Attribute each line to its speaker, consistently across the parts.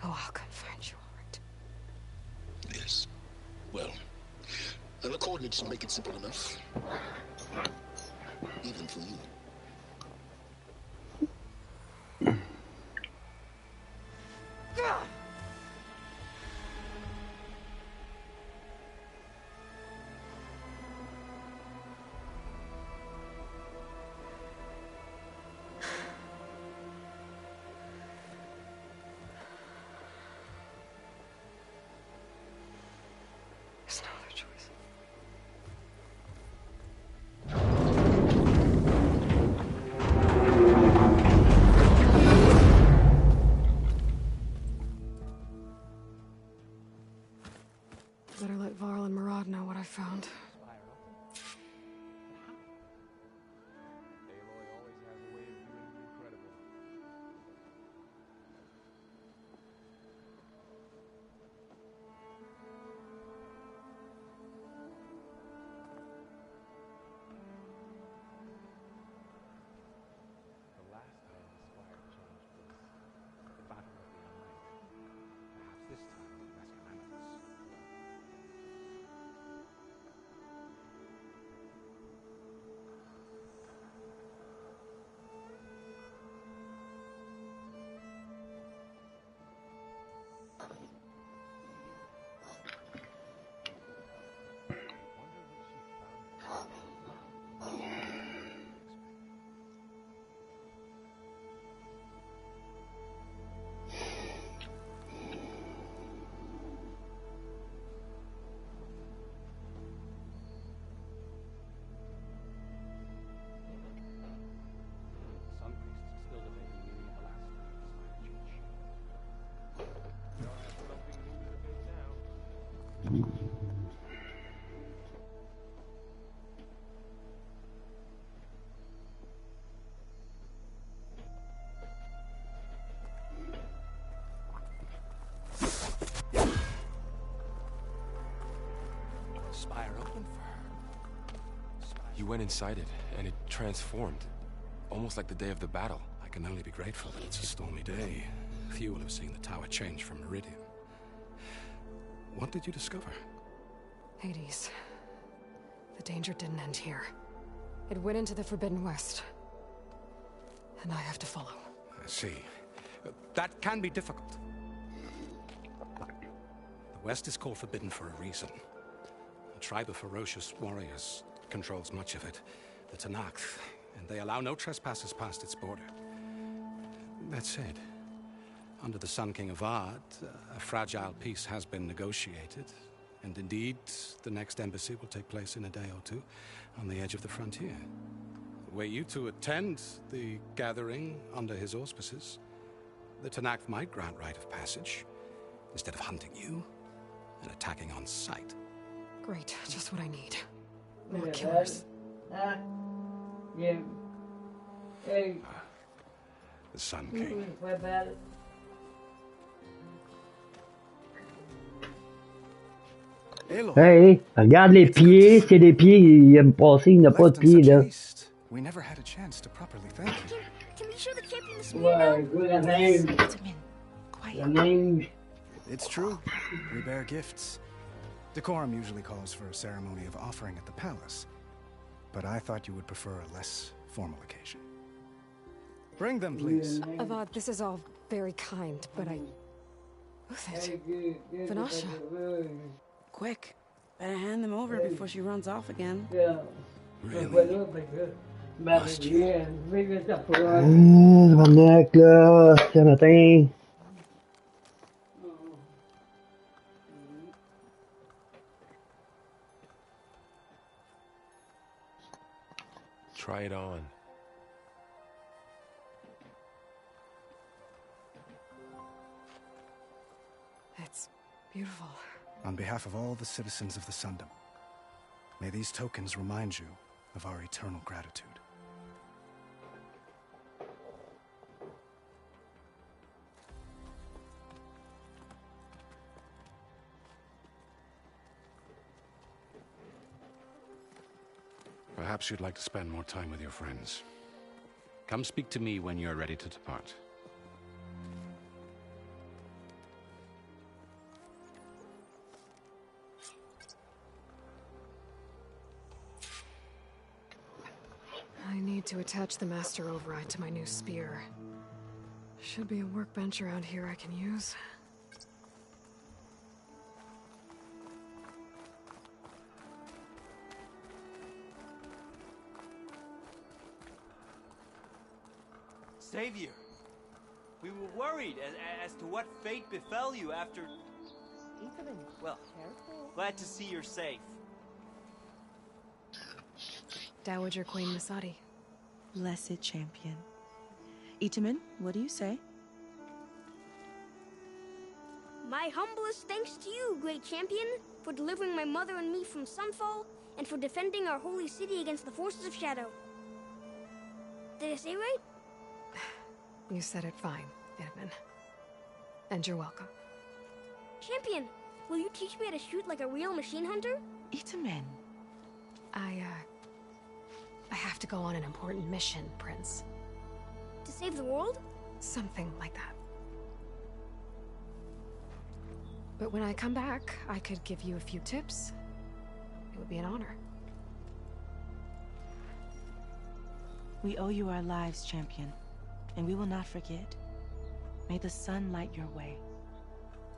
Speaker 1: Oh, I'll come find you, all right?
Speaker 2: Yes. Well, and the coordinates make it simple enough. Even for you.
Speaker 1: There's no other choice. Better let Varl and Murad know what I found.
Speaker 3: Aloy always has a way of doing the incredible. The last time the Spire changed was the Battle of the Almighty. Perhaps this time with Mascamanus. Some priests are still debating the meaning of the last time the Spire changed. We all have something new to debate now.
Speaker 4: Spire open for her. You went inside it, and it transformed. Almost like the day of the battle.
Speaker 5: I can only be grateful that it's a stormy day. Few will have seen the tower change from Meridian. What did you discover?
Speaker 1: Hades. The danger didn't end here. It went into the Forbidden West. And I have to follow.
Speaker 5: I see. That can be difficult. The West is called Forbidden for a reason. A tribe of ferocious warriors controls much of it, the Tenakth, and they allow no trespassers past its border. That said, under the Sun King Avad, a fragile peace has been negotiated, and indeed, the next embassy will take place in a day or two on the edge of the frontier. Were you to attend the gathering under his auspices, the Tenakth might grant right of passage, instead of hunting you and attacking on sight.
Speaker 1: Great, just what I need. More killers.
Speaker 6: Yeah. Hey.
Speaker 5: The Sun King.
Speaker 7: Hey, regarde les pieds, c'est des pieds, il aime passer, il n'a pas de pieds, là.
Speaker 8: We never had a chance to properly thank you.
Speaker 9: Can we show the champion this
Speaker 6: Ouais, good name.
Speaker 9: Quiet.
Speaker 6: Name.
Speaker 8: It's true. We bear gifts. Decorum usually calls for a ceremony of offering at the palace, but I thought you would prefer a less formal occasion. Bring them, please.
Speaker 1: Avad, this is all very kind, but I... Who's it? Vanasha.
Speaker 10: Quick. Better hand them over before she runs off again.
Speaker 7: Tabarnak, là, ce matin.
Speaker 4: Try it on.
Speaker 1: It's beautiful.
Speaker 8: On behalf of all the citizens of the Sundom, may these tokens remind you of our eternal gratitude.
Speaker 5: Perhaps you'd like to spend more time with your friends. Come speak to me when you're ready to depart.
Speaker 1: to attach the Master Override to my new spear. Should be a workbench around here I can use.
Speaker 11: Savior, we were worried as to what fate befell you after... Well, glad to see you're safe.
Speaker 1: Dowager Queen Masadi.
Speaker 10: Blessed champion. Itamen, what do you say?
Speaker 9: My humblest thanks to you, great champion, for delivering my mother and me from Sunfall, and for defending our holy city against the forces of Shadow. Did I say right?
Speaker 1: You said it fine, Itamen. And you're welcome.
Speaker 9: Champion, will you teach me how to shoot like a real machine hunter?
Speaker 10: Itamen.
Speaker 1: I have to go on an important mission, Prince.
Speaker 9: To save the world?
Speaker 1: Something like that. But when I come back, I could give you a few tips. It would be an honor.
Speaker 10: We owe you our lives, champion, and we will not forget. May the sun light your way.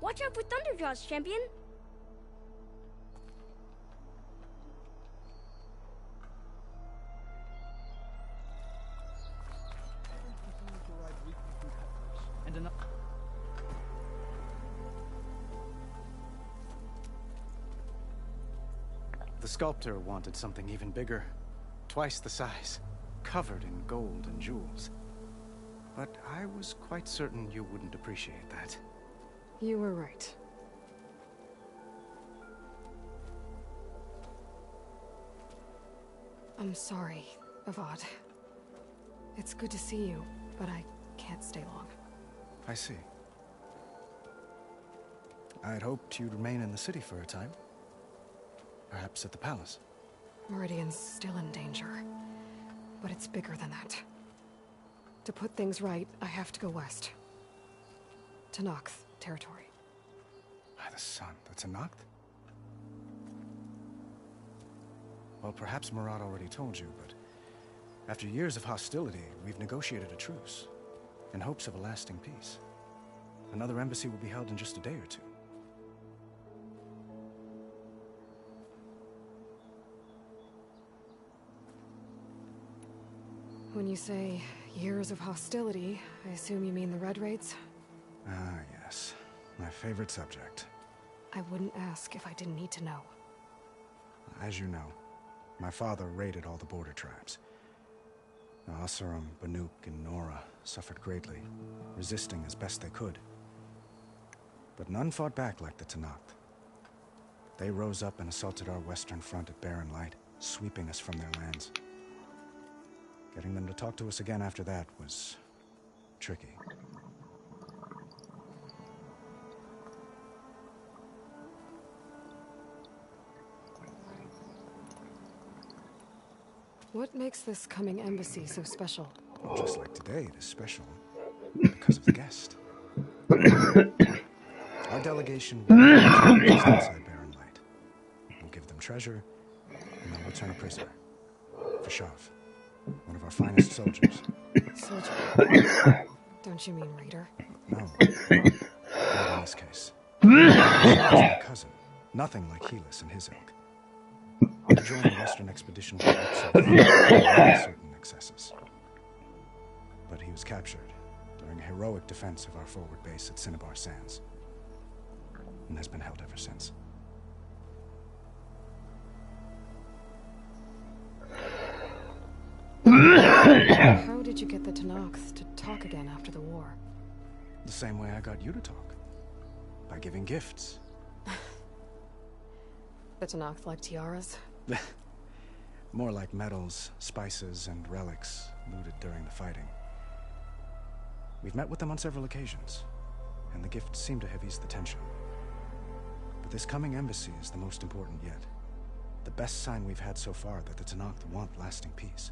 Speaker 9: Watch out for Thunderjaws, champion!
Speaker 8: The sculptor wanted something even bigger, twice the size, covered in gold and jewels. But I was quite certain you wouldn't appreciate that.
Speaker 1: You were right. I'm sorry, Avad. It's good to see you, but I can't stay long.
Speaker 8: I see. I'd hoped you'd remain in the city for a time. Perhaps at the palace.
Speaker 1: Meridian's still in danger, but it's bigger than that. To put things right, I have to go west. To Noct territory.
Speaker 8: By the sun, that's a Noct? Well, perhaps Murad already told you, but after years of hostility, we've negotiated a truce, in hopes of a lasting peace. Another embassy will be held in just a day or two.
Speaker 1: When you say years of hostility, I assume you mean the Red Raids?
Speaker 8: Ah, yes. My favorite subject.
Speaker 1: I wouldn't ask if I didn't need to know.
Speaker 8: As you know, my father raided all the border tribes. The Oseram, Banuk, and Nora suffered greatly, resisting as best they could. But none fought back like the Tenakth. They rose up and assaulted our western front at Barren Light, sweeping us from their lands. Getting them to talk to us again after that was tricky.
Speaker 1: What makes this coming embassy so special?
Speaker 8: Well, just like today, it is special because of the guest. Our delegation will be just outside Barren Light. We'll give them treasure, and they'll return a prisoner. Vashav, one of our finest soldiers.
Speaker 1: Soldier? Don't you mean raider?
Speaker 8: No. Not in this case. Vashav's my cousin. Nothing like Helis and his ilk. He joined the Western expedition with certain excesses. But he was captured during a heroic defense of our forward base at Cinnabar Sands, and has been held ever since.
Speaker 1: How did you get the Tenakth to talk again after the war?
Speaker 8: The same way I got you to talk. By giving gifts.
Speaker 1: The Tenakth like tiaras?
Speaker 8: More like medals, spices, and relics looted during the fighting. We've met with them on several occasions, and the gifts seem to have eased the tension. But this coming embassy is the most important yet. The best sign we've had so far that the Tenakth want lasting peace.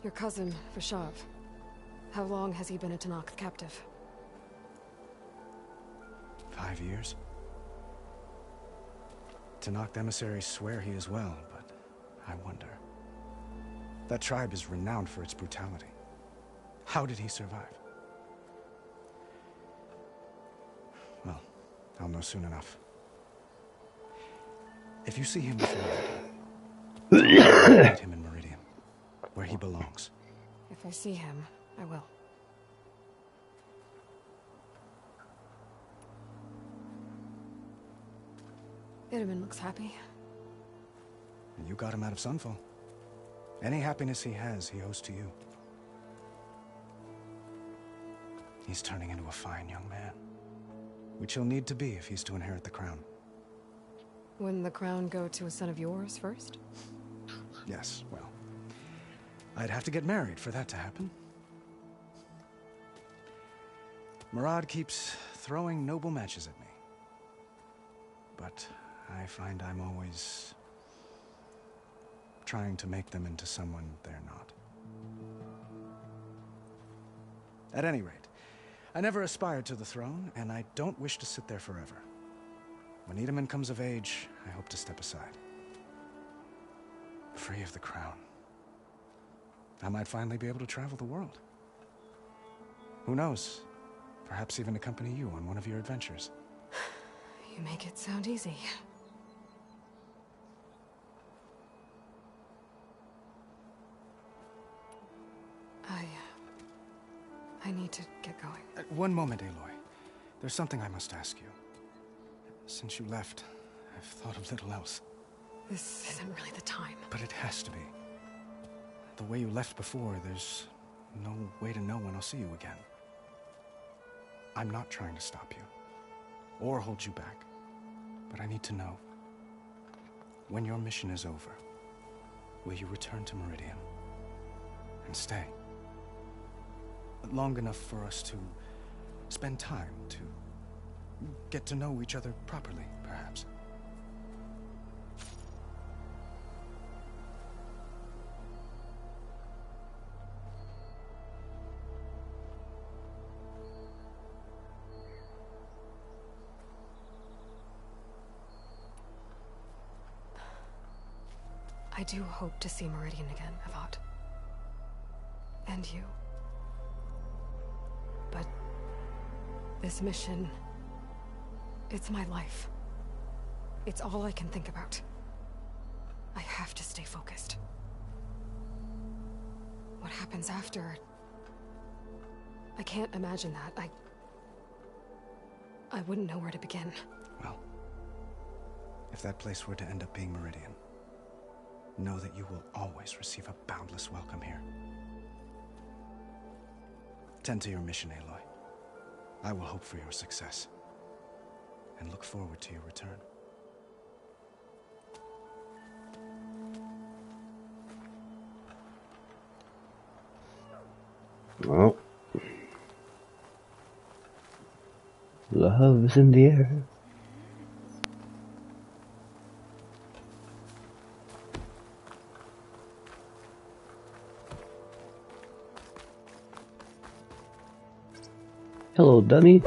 Speaker 1: Your cousin, Vashav. How long has he been a Tenakth captive?
Speaker 8: 5 years. Tenakth emissaries swear he is well, but I wonder. That tribe is renowned for its brutality. How did he survive? Well, I'll know soon enough. If you see him before meet him in Meridian, where he belongs.
Speaker 1: If I see him, I will. Itamen looks happy.
Speaker 8: And you got him out of Sunfall. Any happiness he has, he owes to you. He's turning into a fine young man, which he'll need to be if he's to inherit the crown.
Speaker 1: Wouldn't the crown go to a son of yours first?
Speaker 8: Yes, well, I'd have to get married for that to happen. Murad keeps throwing noble matches at me. But I find I'm always trying to make them into someone they're not. At any rate, I never aspired to the throne, and I don't wish to sit there forever. When Itamen comes of age, I hope to step aside. Free of the crown. I might finally be able to travel the world. Who knows? Perhaps even accompany you on one of your adventures.
Speaker 1: You make it sound easy. I need to get going.
Speaker 8: One moment, Aloy. There's something I must ask you. Since you left, I've thought of little else.
Speaker 1: This isn't really the time.
Speaker 8: But it has to be. The way you left before, there's no way to know when I'll see you again. I'm not trying to stop you, or hold you back. But I need to know, when your mission is over, will you return to Meridian and stay? Long enough for us to spend time, to get to know each other properly, perhaps.
Speaker 1: I do hope to see Meridian again, Avad. And you. But this mission, it's my life. It's all I can think about. I have to stay focused. What happens after? I can't imagine that. I wouldn't know where to begin.
Speaker 8: Well, if that place were to end up being Meridian, know that you will always receive a boundless welcome here. Tend to your mission, Aloy. I will hope for your success, and look forward to your return.
Speaker 7: Well, love is in the air. Hello, dummy.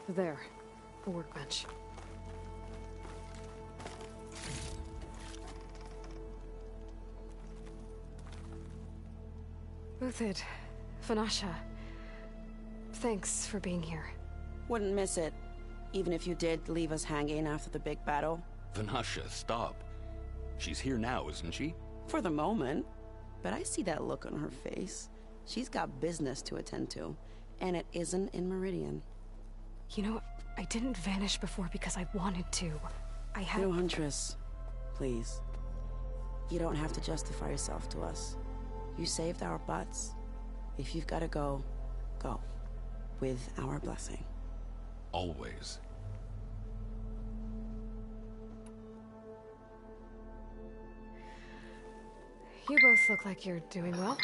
Speaker 1: There. A workbench. Uthid, Vanasha, thanks for being here.
Speaker 12: Wouldn't miss it, even if you did leave us hanging after the big battle.
Speaker 13: Vanasha, stop. She's here now, isn't she?
Speaker 12: For the moment. But I see that look on her face. She's got business to attend to, and it isn't in Meridian.
Speaker 1: You know, I didn't vanish before because I wanted to. I had...
Speaker 12: No, Huntress. Please. You don't have to justify yourself to us. You saved our butts. If you've got to go, go. With our blessing.
Speaker 13: Always.
Speaker 1: You both look like you're doing well.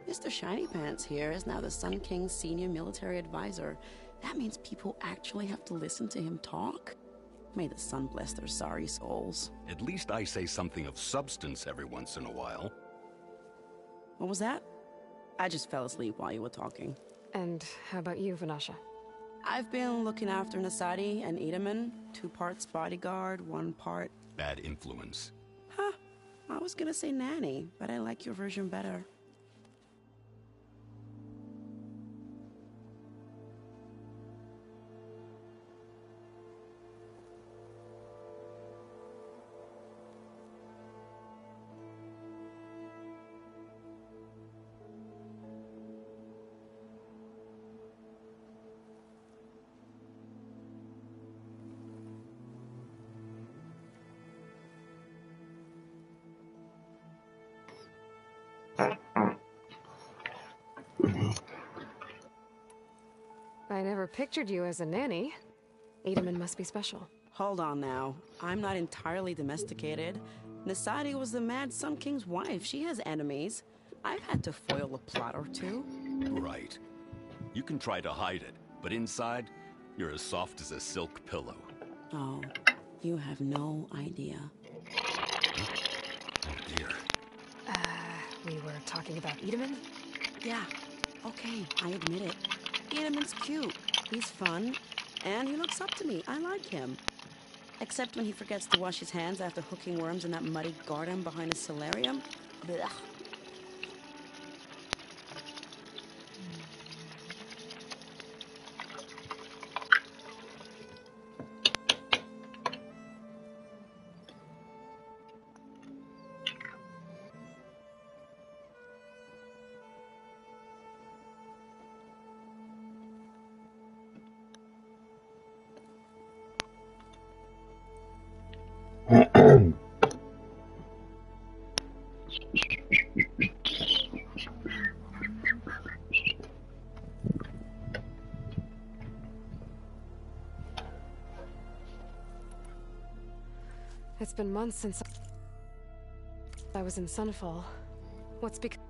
Speaker 12: Mr. Shiny Pants here is now the Sun King's senior military advisor. That means people actually have to listen to him talk. May the sun bless their sorry souls.
Speaker 13: At least I say something of substance every once in a while.
Speaker 12: What was that? I just fell asleep while you were talking.
Speaker 1: And how about you, Vanasha?
Speaker 12: I've been looking after Nasadi and Edaman. 2 parts bodyguard, 1 part...
Speaker 13: Bad influence.
Speaker 12: Huh. I was gonna say nanny, but I like your version better.
Speaker 1: I never pictured you as a nanny. Edaman must be special.
Speaker 12: Hold on now. I'm not entirely domesticated. Nasadi was the Mad Sun King's wife. She has enemies. I've had to foil a plot or 2.
Speaker 13: Right. You can try to hide it, but inside, you're as soft as a silk pillow.
Speaker 12: Oh, you have no idea.
Speaker 13: Oh dear.
Speaker 1: We were talking about Edaman?
Speaker 12: Yeah, okay, I admit it. Edaman's cute, he's fun, and he looks up to me. I like him. Except when he forgets to wash his hands after hooking worms in that muddy garden behind a solarium. Blech.
Speaker 1: It's been months since I was in Sunfall. What's become